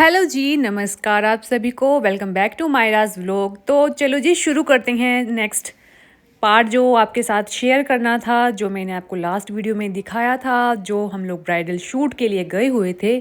Hello जी, नमस्कार आप सभी को। Welcome back to Mayraj vlog. तो चलो जी शुरू करते हैं नेक्स्ट पार्ट जो आपके साथ शेयर करना था, जो मैंने आपको लास्ट वीडियो में दिखाया था, जो हम लोग ब्राइडल शूट के लिए गए हुए थे।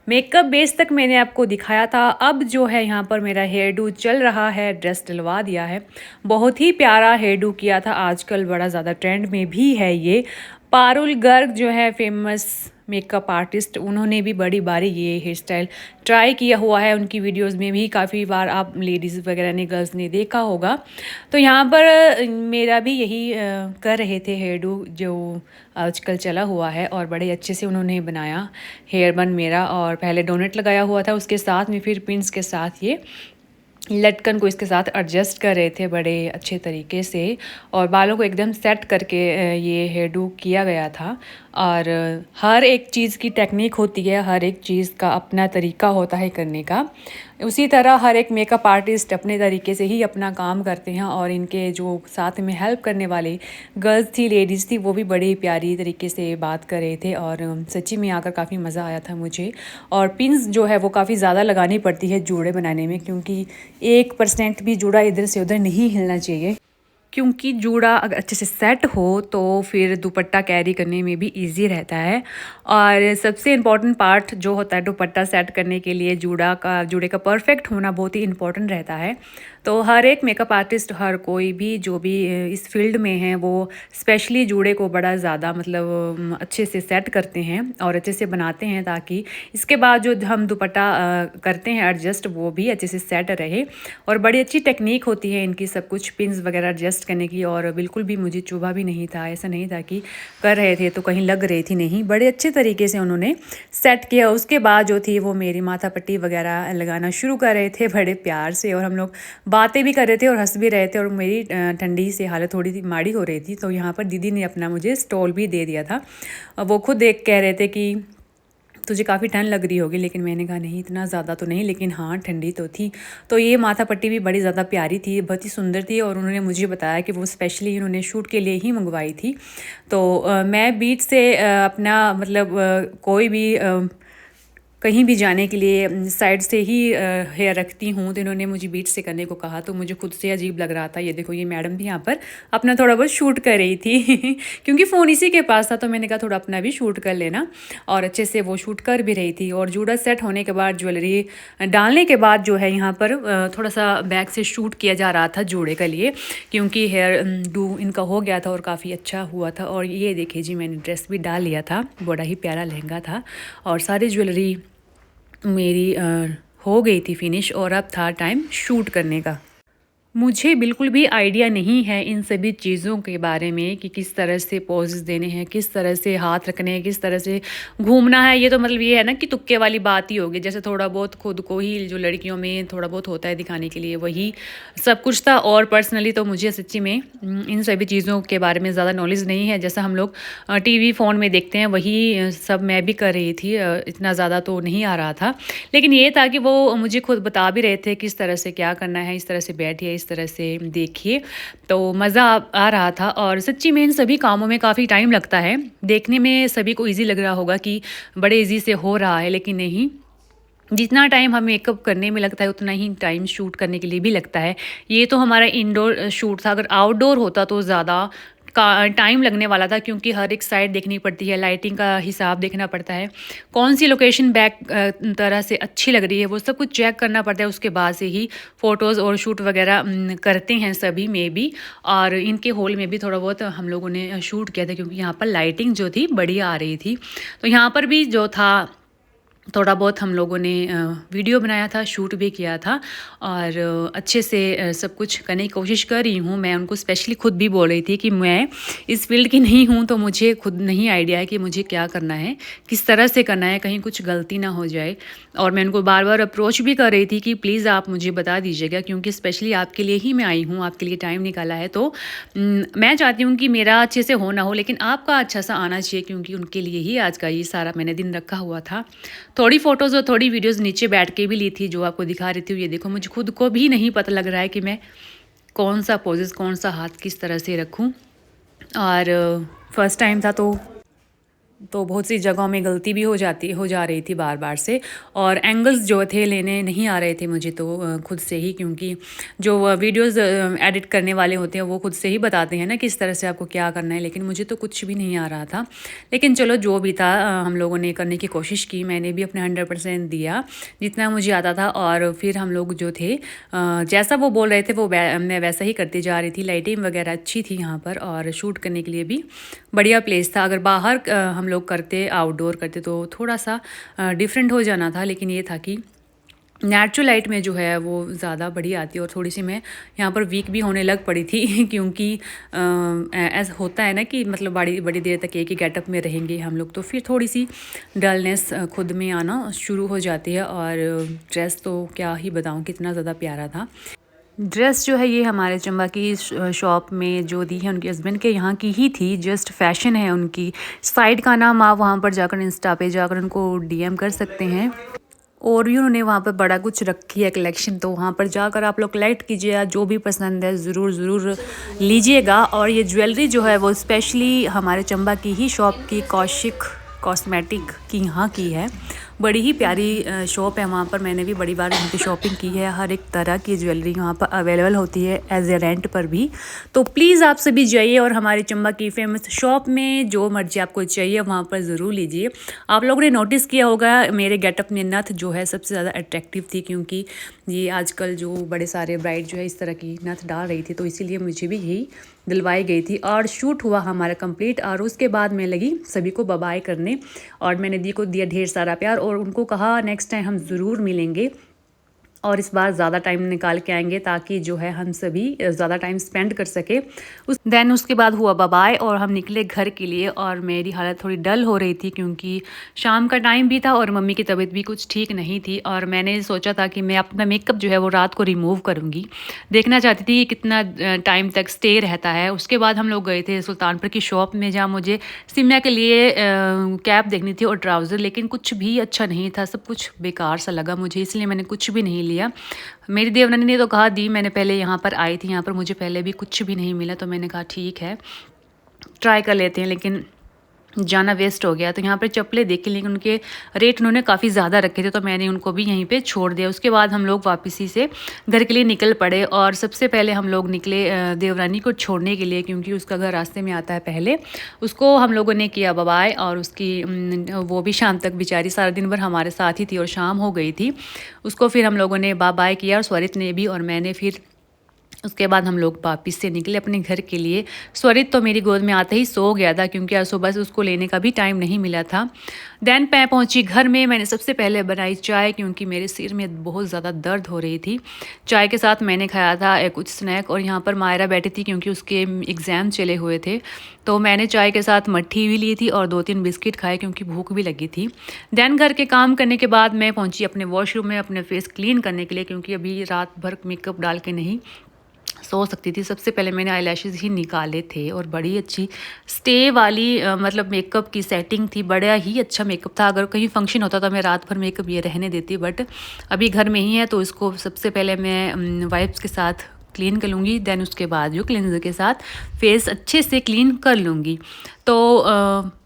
मेकअप बेस तक मैंने आपको दिखाया था। अब जो है यहाँ पर मेरा हेयर डू चल रहा है, ड्रेस डलवा दिया है। बहुत ही प्यारा हेयर डू किया था, आजकल बड़ा ज़्यादा ट्रेंड में भी है ये। पारुल गर्ग जो है फेमस मेकअप आर्टिस्ट, उन्होंने भी बड़ी बारी ये हेयर स्टाइल ट्राई किया हुआ है। उनकी वीडियोस में भी काफ़ी बार आप लेडीज़ वगैरह ने, गर्ल्स ने देखा होगा। तो यहाँ पर मेरा भी यही कर रहे थे हेयर डू जो आजकल चला हुआ है, और बड़े अच्छे से उन्होंने बनाया हेयर बन मेरा। और पहले डोनट लगाया हुआ था, उसके साथ में फिर पिंस के साथ ये लटकन को इसके साथ एडजस्ट कर रहे थे बड़े अच्छे तरीके से, और बालों को एकदम सेट करके ये हेयर डू किया गया था। और हर एक चीज़ की टेक्निक होती है, हर एक चीज़ का अपना तरीका होता है करने का। उसी तरह हर एक मेकअप आर्टिस्ट अपने तरीके से ही अपना काम करते हैं, और इनके जो साथ में हेल्प करने वाले गर्ल्स थी, लेडीज़ थी, वो भी बड़ी प्यारी तरीके से बात कर रहे थे। और सच्ची में आकर काफ़ी मज़ा आया था मुझे। और पिन्स जो है वो काफ़ी ज़्यादा लगानी पड़ती है जूड़े बनाने में, क्योंकि 1% भी जूड़ा इधर से उधर नहीं हिलना चाहिए, क्योंकि जूड़ा अगर अच्छे से सेट हो तो फिर दुपट्टा कैरी करने में भी इजी रहता है। और सबसे इम्पॉर्टेंट पार्ट जो होता है दुपट्टा सेट करने के लिए, जूड़े का परफेक्ट होना बहुत ही इम्पॉर्टेंट रहता है। तो हर एक मेकअप आर्टिस्ट, हर कोई भी जो भी इस फील्ड में है, वो स्पेशली जूड़े को बड़ा ज़्यादा मतलब अच्छे से सेट करते हैं और अच्छे से बनाते हैं, ताकि इसके बाद जो हम दुपट्टा करते हैं एडजस्ट, वो भी अच्छे से सेट रहे। और बड़ी अच्छी टेक्निक होती है इनकी, सब कुछ पिन्स वगैरह एडजस्ट करने की। और बिल्कुल भी मुझे चुभा भी नहीं था, ऐसा नहीं था कि कर रहे थे तो कहीं लग रही थी, नहीं, बड़े अच्छे तरीके से उन्होंने सेट किया। उसके बाद जो थी वो मेरी माथा पट्टी वगैरह लगाना शुरू कर रहे थे बड़े प्यार से, और हम लोग बातें भी कर रहे थे और हंस भी रहे थे। और मेरी ठंडी से हालत थोड़ी सी माड़ी हो रही थी, तो यहाँ पर दीदी ने अपना मुझे स्टॉल भी दे दिया था। वो खुद देख कह रहे थे कि तुझे काफ़ी ठंड लग रही होगी, लेकिन मैंने कहा नहीं, इतना ज़्यादा तो नहीं, लेकिन हाँ ठंडी तो थी। तो ये माथा पट्टी भी बड़ी ज़्यादा प्यारी थी, बहुत ही सुंदर थी। और उन्होंने मुझे बताया कि वो स्पेशली उन्होंने शूट के लिए ही मंगवाई थी। तो मैं बीच से अपना मतलब कोई भी कहीं भी जाने के लिए साइड से ही हेयर रखती हूँ, तो इन्होंने मुझे बीच से करने को कहा, तो मुझे खुद से अजीब लग रहा था। ये देखो, ये मैडम भी यहाँ पर अपना थोड़ा बहुत शूट कर रही थी क्योंकि फ़ोन इसी के पास था, तो मैंने कहा थोड़ा अपना भी शूट कर लेना। और अच्छे से वो शूट कर भी रही थी। और जूड़ा सेट होने के बाद, ज्वेलरी डालने के बाद जो है यहाँ पर थोड़ा सा बैक से शूट किया जा रहा था जूड़े के लिए, क्योंकि हेयर डू इनका हो गया था और काफ़ी अच्छा हुआ था। और ये देखिए जी, मैंने ड्रेस भी डाल लिया था, बड़ा ही प्यारा लहंगा था, और सारी ज्वेलरी मेरी हो गई थी फिनिश, और अब था टाइम शूट करने का। मुझे बिल्कुल भी आइडिया नहीं है इन सभी चीज़ों के बारे में कि किस तरह से पोजेस देने हैं, किस तरह से हाथ रखने हैं, किस तरह से घूमना है। ये तो मतलब ये है ना कि तुक्के वाली बात ही होगी, जैसे थोड़ा बहुत खुद को ही जो लड़कियों में थोड़ा बहुत होता है दिखाने के लिए, वही सब कुछ था। और पर्सनली तो मुझे सच्ची में इन सभी चीज़ों के बारे में ज़्यादा नॉलेज नहीं है। जैसा हम लोग टीवी फ़ोन में देखते हैं, वही सब मैं भी कर रही थी। इतना ज़्यादा तो नहीं आ रहा था, लेकिन ये था कि वो मुझे खुद बता भी रहे थे किस तरह से क्या करना है, इस तरह से बैठिए, इस तरह से देखिए। तो मज़ा आ रहा था। और सच्ची में इन सभी कामों में काफ़ी टाइम लगता है। देखने में सभी को ईज़ी लग रहा होगा कि बड़े ईज़ी से हो रहा है, लेकिन नहीं, जितना टाइम हमें मेकअप करने में लगता है उतना ही टाइम शूट करने के लिए भी लगता है। ये तो हमारा इंडोर शूट था, अगर आउटडोर होता तो ज़्यादा का टाइम लगने वाला था, क्योंकि हर एक साइड देखनी पड़ती है, लाइटिंग का हिसाब देखना पड़ता है, कौन सी लोकेशन बैक तरह से अच्छी लग रही है, वो सब कुछ चेक करना पड़ता है। उसके बाद से ही फ़ोटोज़ और शूट वगैरह करते हैं सभी में भी। और इनके हॉल में भी थोड़ा बहुत हम लोगों ने शूट किया था, क्योंकि यहाँ पर लाइटिंग जो थी बढ़िया आ रही थी। तो यहाँ पर भी जो था थोड़ा बहुत हम लोगों ने वीडियो बनाया था, शूट भी किया था। और अच्छे से सब कुछ करने की कोशिश कर रही हूँ। मैं उनको स्पेशली खुद भी बोल रही थी कि मैं इस फील्ड की नहीं हूँ, तो मुझे खुद नहीं आइडिया है कि मुझे क्या करना है, किस तरह से करना है, कहीं कुछ गलती ना हो जाए। और मैं उनको बार बार अप्रोच भी कर रही थी कि प्लीज़ आप मुझे बता दीजिएगा, क्योंकि स्पेशली आपके लिए ही मैं आई हूँ, आपके लिए टाइम निकाला है। तो मैं चाहती हूँ कि मेरा अच्छे से हो ना हो, लेकिन आपका अच्छा सा आना चाहिए, क्योंकि उनके लिए ही आज का ये सारा मैंने दिन रखा हुआ था। थोड़ी फ़ोटोज़ और थोड़ी वीडियोज़ नीचे बैठ के भी ली थी, जो आपको दिखा रही थी। ये देखो, मुझे खुद को भी नहीं पता लग रहा है कि मैं कौन सा पोजेस, कौन सा हाथ किस तरह से रखूं। और फर्स्ट टाइम था, तो तो बहुत सी जगहों में गलती भी हो जा रही थी बार बार से, और एंगल्स जो थे लेने नहीं आ रहे थे मुझे तो खुद से ही, क्योंकि जो वीडियोस एडिट करने वाले होते हैं वो खुद से ही बताते हैं ना किस तरह से आपको क्या करना है, लेकिन मुझे तो कुछ भी नहीं आ रहा था। लेकिन चलो जो भी था हम लोगों ने करने की कोशिश की, मैंने भी अपने 100% दिया जितना मुझे आता था। और फिर हम लोग जो थे जैसा वो बोल रहे थे वो मैं वैसा ही करती जा रही थी। लाइटिंग वगैरह अच्छी थी यहाँ पर, और शूट करने के लिए भी बढ़िया प्लेस था। अगर बाहर हम लोग करते, आउटडोर करते तो थोड़ा सा डिफरेंट हो जाना था, लेकिन ये था कि नेचुरल लाइट में जो है वो ज़्यादा बढ़िया आती है। और थोड़ी सी मैं यहाँ पर वीक भी होने लग पड़ी थी क्योंकि ऐसा होता है ना कि मतलब बड़ी बड़ी देर तक एक ही गेटअप में रहेंगे हम लोग, तो फिर थोड़ी सी डलनेस खुद में आना शुरू हो जाती है। और ड्रेस तो क्या ही बताऊँ, कितना ज़्यादा प्यारा था। ड्रेस जो है ये हमारे चंबा की शॉप में जो दी है उनके हस्बैंड के यहाँ की ही थी, जस्ट फैशन है उनकी साइट का नाम। आप वहाँ पर जाकर इंस्टा पे जाकर उनको डीएम कर सकते हैं। और भी उन्होंने वहाँ पर बड़ा कुछ रखी है कलेक्शन, तो वहाँ पर जाकर आप लोग कलेक्ट कीजिएगा, जो भी पसंद है ज़रूर ज़रूर लीजिएगा। और ये ज्वेलरी जो है वो स्पेशली हमारे चंबा की ही शॉप की कौशिक कॉस्मेटिक की यहाँ की है। बड़ी ही प्यारी शॉप है वहाँ पर, मैंने भी बड़ी बार उनकी शॉपिंग की है। हर एक तरह की ज्वेलरी वहाँ पर अवेलेबल होती है एज ए रेंट पर भी। तो प्लीज़ आप सभी जाइए और हमारे चंबा की फेमस शॉप में जो मर्जी आपको चाहिए वहाँ पर ज़रूर लीजिए। आप लोगों ने नोटिस किया होगा मेरे गेटअप में नथ जो है सबसे ज़्यादा अट्रैक्टिव थी, क्योंकि ये आजकल जो बड़े सारे ब्राइड जो है इस तरह की नथ डाल रही थी, तो इसीलिए मुझे भी यही दिलवाई गई थी। और शूट हुआ हमारा कंप्लीट, और उसके बाद मैं लगी सभी को बाय करने, और मैंने दी को दिया ढेर सारा प्यार, और उनको कहा नेक्स्ट टाइम हम ज़रूर मिलेंगे और इस बार ज़्यादा टाइम निकाल के आएंगे, ताकि जो है हम सभी ज़्यादा टाइम स्पेंड कर सके। उसके बाद हुआ बाय, और हम निकले घर के लिए। और मेरी हालत थोड़ी डल हो रही थी क्योंकि शाम का टाइम भी था और मम्मी की तबीयत भी कुछ ठीक नहीं थी। और मैंने सोचा था कि मैं अपना मेकअप जो है वो रात को रिमूव करूँगी, देखना चाहती थी कितना टाइम तक स्टे रहता है। उसके बाद हम लोग गए थे सुल्तानपुर की शॉप में, जहाँ मुझे सिमया के लिए कैप देखनी थी और ट्राउज़र, लेकिन कुछ भी अच्छा नहीं था, सब कुछ बेकार सा लगा मुझे, इसलिए मैंने कुछ भी नहीं लिया। मेरी देवरानी ने तो कहा दी, मैंने पहले यहाँ पर आई थी, यहाँ पर मुझे पहले भी कुछ भी नहीं मिला, तो मैंने कहा ठीक है ट्राई कर लेते हैं, लेकिन जाना वेस्ट हो गया। तो यहाँ पर चप्पलें देखी, लेकिन उनके रेट उन्होंने काफ़ी ज़्यादा रखे थे, तो मैंने उनको भी यहीं पे छोड़ दिया। उसके बाद हम लोग वापसी से घर के लिए निकल पड़े, और सबसे पहले हम लोग निकले देवरानी को छोड़ने के लिए, क्योंकि उसका घर रास्ते में आता है। पहले उसको हम लोगों ने किया बाय, और उसकी वो भी शाम तक बेचारी सारा दिन भर हमारे साथ ही थी और शाम हो गई थी। उसको फिर हम लोगों ने बाय किया, और स्वरित ने भी और मैंने। फिर उसके बाद हम लोग वापस से निकले अपने घर के लिए। स्वरित तो मेरी गोद में आते ही सो गया था, क्योंकि आज सुबह से उसको लेने का भी टाइम नहीं मिला था। देन मैं पहुंची घर में, मैंने सबसे पहले बनाई चाय, क्योंकि मेरे सिर में बहुत ज़्यादा दर्द हो रही थी। चाय के साथ मैंने खाया था कुछ स्नैक, और यहाँ पर मायरा बैठी थी क्योंकि उसके एग्ज़ाम चले हुए थे, तो मैंने चाय के साथ मट्ठी भी ली थी और 2-3 बिस्किट खाए, क्योंकि भूख भी लगी थी। देन घर के काम करने के बाद मैं पहुँची अपने वॉशरूम में अपने फेस क्लीन करने के लिए, क्योंकि अभी रात भर मेकअप डाल के नहीं सो सकती थी। सबसे पहले मैंने आईलैशेस ही निकाले थे, और बड़ी अच्छी स्टे वाली मतलब मेकअप की सेटिंग थी, बड़ा ही अच्छा मेकअप था। अगर कहीं फंक्शन होता तो मैं रात भर मेकअप ये रहने देती, बट अभी घर में ही है, तो इसको सबसे पहले मैं वाइप्स के साथ क्लीन कर लूँगी। देन उसके बाद जो क्लिनजर के साथ फेस अच्छे से क्लीन कर लूँगी। तो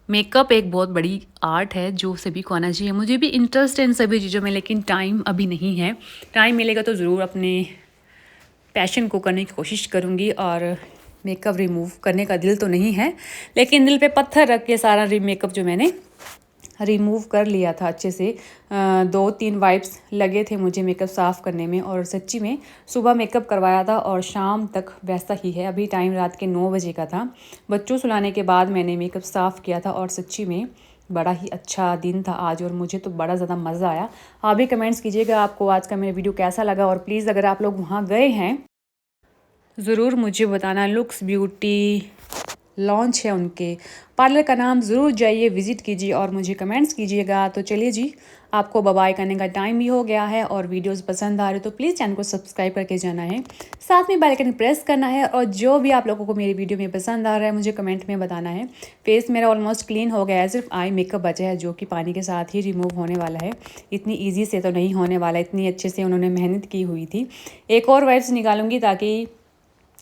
मेकअप एक बहुत बड़ी आर्ट है जो सभी को आना चाहिए। मुझे भी इंटरेस्ट है इन सभी चीज़ों में, लेकिन टाइम अभी नहीं है। टाइम मिलेगा तो ज़रूर अपने पैशन को करने की कोशिश करूँगी। और मेकअप रिमूव करने का दिल तो नहीं है, लेकिन दिल पे पत्थर रख के सारा मेकअप जो मैंने रिमूव कर लिया था अच्छे से। 2-3 वाइप्स लगे थे मुझे मेकअप साफ़ करने में, और सच्ची में सुबह मेकअप करवाया था और शाम तक वैसा ही है। अभी टाइम रात के 9 बजे का था। बच्चों सुलाने के बाद मैंने मेकअप साफ़ किया था, और सच्ची में बड़ा ही अच्छा दिन था आज, और मुझे तो बड़ा ज़्यादा मज़ा आया। आप भी कमेंट्स कीजिएगा आपको आज का मेरा वीडियो कैसा लगा, और प्लीज़ अगर आप लोग वहाँ गए हैं ज़रूर मुझे बताना। लुक्स ब्यूटी लॉन्च है उनके पार्लर का नाम, ज़रूर जाइए विज़िट कीजिए और मुझे कमेंट्स कीजिएगा। तो चलिए जी, आपको बाय करने का टाइम भी हो गया है, और वीडियोस पसंद आ रहे तो प्लीज़ चैनल को सब्सक्राइब करके जाना है, साथ में बेल आइकन प्रेस करना है। और जो भी आप लोगों को मेरी वीडियो में पसंद आ रहा है मुझे कमेंट में बताना है। फेस मेरा ऑलमोस्ट क्लीन हो गया है, सिर्फ आई मेकअप बचा है, जो कि पानी के साथ ही रिमूव होने वाला है। इतनी ईजी से तो नहीं होने वाला, इतनी अच्छे से उन्होंने मेहनत की हुई थी। एक और वाइप्स निकालूंगी ताकि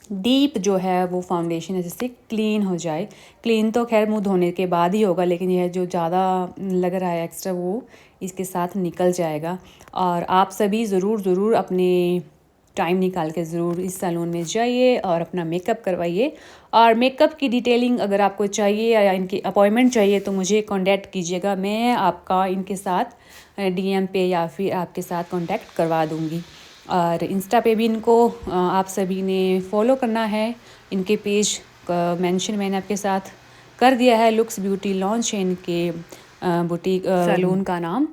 डीप जो है वो फाउंडेशन है जिससे क्लीन हो जाए। क्लीन तो खैर मुंह धोने के बाद ही होगा, लेकिन यह जो ज़्यादा लग रहा है एक्स्ट्रा वो इसके साथ निकल जाएगा। और आप सभी ज़रूर अपने टाइम निकाल के ज़रूर इस सैलून में जाइए और अपना मेकअप करवाइए। और मेकअप की डिटेलिंग अगर आपको चाहिए या इनकी अपॉइंटमेंट चाहिए तो मुझे कांटेक्ट कीजिएगा, मैं आपका इनके साथ डीएम पे या फिर आपके साथ कांटेक्ट करवा दूँगी। और इंस्टा पे भी इनको आप सभी ने फॉलो करना है। इनके पेज का मेंशन मैंने आपके साथ कर दिया है, लुक्स ब्यूटी लॉन्च है इनके बुटीक सैलून का नाम।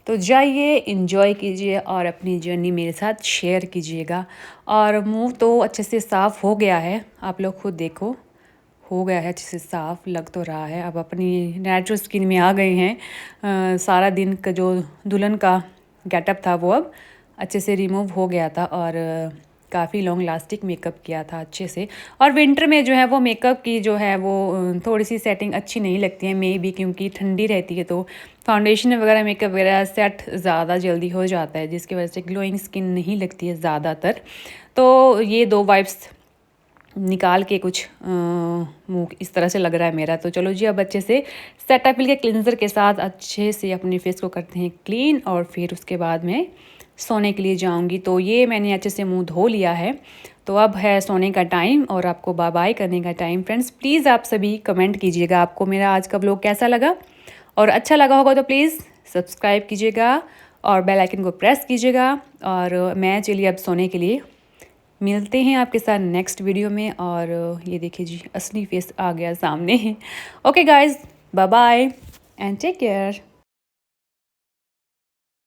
तो जाइए, एंजॉय कीजिए और अपनी जर्नी मेरे साथ शेयर कीजिएगा। और मुंह तो अच्छे से साफ़ हो गया है, आप लोग खुद देखो, हो गया है अच्छे से साफ़ लग तो रहा है। अब अपनी नेचुरल स्किन में आ गए हैं। सारा दिन का जो दुल्हन का गेटअप था वो अब अच्छे से रिमूव हो गया था और काफ़ी लॉन्ग लास्टिक मेकअप किया था अच्छे से। और विंटर में जो है वो मेकअप की जो है वो थोड़ी सी सेटिंग अच्छी नहीं लगती है, मे बी क्योंकि ठंडी रहती है तो फाउंडेशन वगैरह मेकअप वगैरह सेट ज़्यादा जल्दी हो जाता है, जिसकी वजह से ग्लोइंग स्किन नहीं लगती है ज़्यादातर। तो ये 2 वाइब्स निकाल के कुछ मुँह इस तरह से लग रहा है मेरा। तो चलो जी, अब अच्छे से सेटाफिल के क्लिनज़र के साथ अच्छे से अपने फेस को करते हैं क्लीन और फिर उसके बाद में सोने के लिए जाऊंगी। तो ये मैंने अच्छे से मुंह धो लिया है, तो अब है सोने का टाइम और आपको बाय बाय करने का टाइम। फ्रेंड्स प्लीज़ आप सभी कमेंट कीजिएगा आपको मेरा आज का व्लॉग कैसा लगा, और अच्छा लगा होगा तो प्लीज़ सब्सक्राइब कीजिएगा और बेल आइकन को प्रेस कीजिएगा। और मैं चलिए अब सोने के लिए, मिलते हैं आपके साथ नेक्स्ट वीडियो में। और ये देखिए जी, असली फेस आ गया सामने। Okay guys, bye bye and take care.